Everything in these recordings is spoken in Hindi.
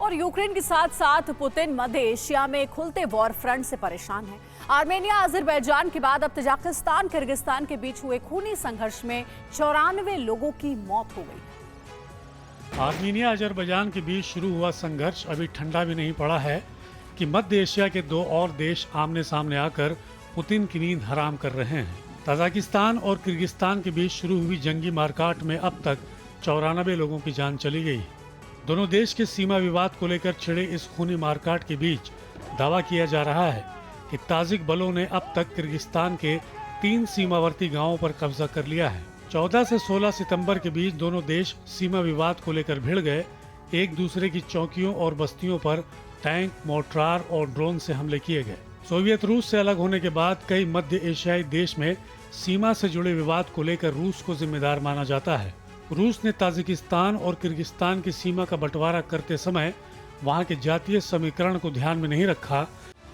और यूक्रेन के साथ साथ पुतिन मध्य एशिया में खुलते वॉर फ्रंट से परेशान है। आर्मेनिया अजरबैजान के बाद अब तजाकिस्तान किर्गिस्तान के बीच हुए खूनी संघर्ष में 94 लोगों की मौत हो गई। आर्मेनिया अजरबैजान के बीच शुरू हुआ संघर्ष अभी ठंडा भी नहीं पड़ा है कि मध्य एशिया के दो और देश आमने सामने आकर पुतिन की नींद हराम कर रहे हैं। तजाकिस्तान और किर्गिस्तान के बीच शुरू हुई जंगी मारकाट में अब तक 94 लोगों की जान चली गई। दोनों देश के सीमा विवाद को लेकर छिड़े इस खूनी मारकाट के बीच दावा किया जा रहा है कि ताजिक बलों ने अब तक किर्गिस्तान के 3 सीमावर्ती गांवों पर कब्जा कर लिया है। 14 से 16 सितंबर के बीच दोनों देश सीमा विवाद को लेकर भिड़ गए। एक दूसरे की चौकियों और बस्तियों पर टैंक, मोर्टार और ड्रोन से हमले किए गए। सोवियत रूस से अलग होने के बाद कई मध्य एशियाई देश में सीमा से जुड़े विवाद को लेकर रूस को जिम्मेदार माना जाता है। रूस ने ताजिकिस्तान और किर्गिस्तान की सीमा का बंटवारा करते समय वहां के जातीय समीकरण को ध्यान में नहीं रखा।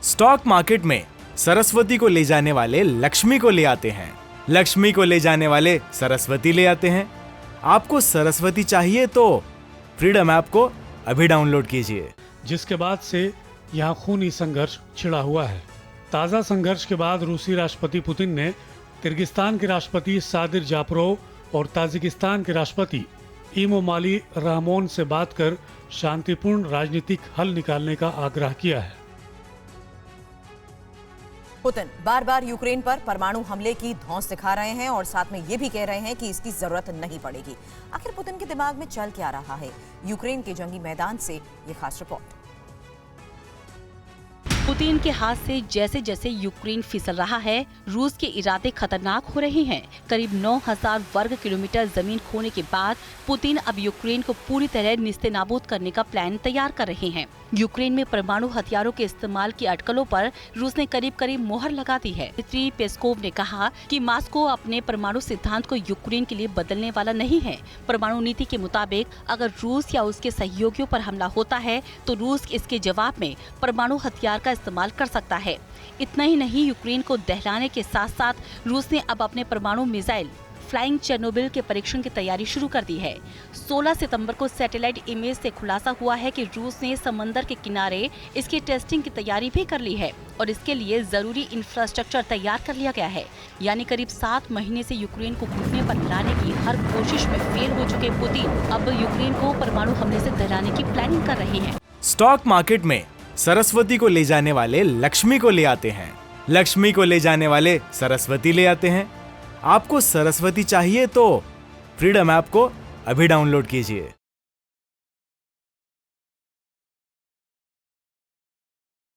स्टॉक मार्केट में सरस्वती को ले जाने वाले लक्ष्मी को ले आते हैं, लक्ष्मी को ले जाने वाले सरस्वती ले आते हैं। आपको सरस्वती चाहिए तो फ्रीडम ऐप को अभी डाउनलोड कीजिए। जिसके बाद से यहाँ खूनी संघर्ष छिड़ा हुआ है। ताज़ा संघर्ष के बाद रूसी राष्ट्रपति पुतिन ने किर्गिस्तान के राष्ट्रपति सादिर जापरोव और ताजिकिस्तान के राष्ट्रपति इमोमाली रहमोन से बात कर शांतिपूर्ण राजनीतिक हल निकालने का आग्रह किया है। पुतिन बार बार यूक्रेन पर परमाणु हमले की धौंस दिखा रहे हैं और साथ में ये भी कह रहे हैं कि इसकी जरूरत नहीं पड़ेगी। आखिर पुतिन के दिमाग में चल क्या रहा है? यूक्रेन के जंगी मैदान से ये खास रिपोर्ट। पुतिन के हाथ से जैसे जैसे यूक्रेन फिसल रहा है, रूस के इरादे खतरनाक हो रहे हैं। करीब 9000 वर्ग किलोमीटर जमीन खोने के बाद पुतिन अब यूक्रेन को पूरी तरह निस्तेनाबूद करने का प्लान तैयार कर रहे हैं। यूक्रेन में परमाणु हथियारों के इस्तेमाल की अटकलों पर रूस ने करीब करीब मोहर लगा दी है। दमित्री पेस्कोव ने कहा कि मास्को अपने परमाणु सिद्धांत को यूक्रेन के लिए बदलने वाला नहीं है। परमाणु नीति के मुताबिक अगर रूस या उसके सहयोगियों पर हमला होता है तो रूस इसके जवाब में परमाणु हथियार का इस्तेमाल कर सकता है। इतना ही नहीं, यूक्रेन को दहलाने के साथ साथ रूस ने अब अपने परमाणु मिसाइल फ्लाइंग चेर्नोबिल के परीक्षण की तैयारी शुरू कर दी है। 16 सितंबर को सैटेलाइट इमेज से खुलासा हुआ है कि रूस ने समंदर के किनारे इसकी टेस्टिंग की तैयारी भी कर ली है और इसके लिए जरूरी इंफ्रास्ट्रक्चर तैयार कर लिया गया है। यानी करीब 7 महीने से यूक्रेन को घुटने पर लाने की हर कोशिश में फेल हो चुके पुतिन अब यूक्रेन को परमाणु हमले से डराने की प्लानिंग कर रहे हैं। स्टॉक मार्केट में सरस्वती को ले जाने वाले लक्ष्मी को ले आते हैं, लक्ष्मी को ले जाने वाले सरस्वती ले आते हैं। आपको सरस्वती चाहिए तो फ्रीडम ऐप को अभी डाउनलोड कीजिए।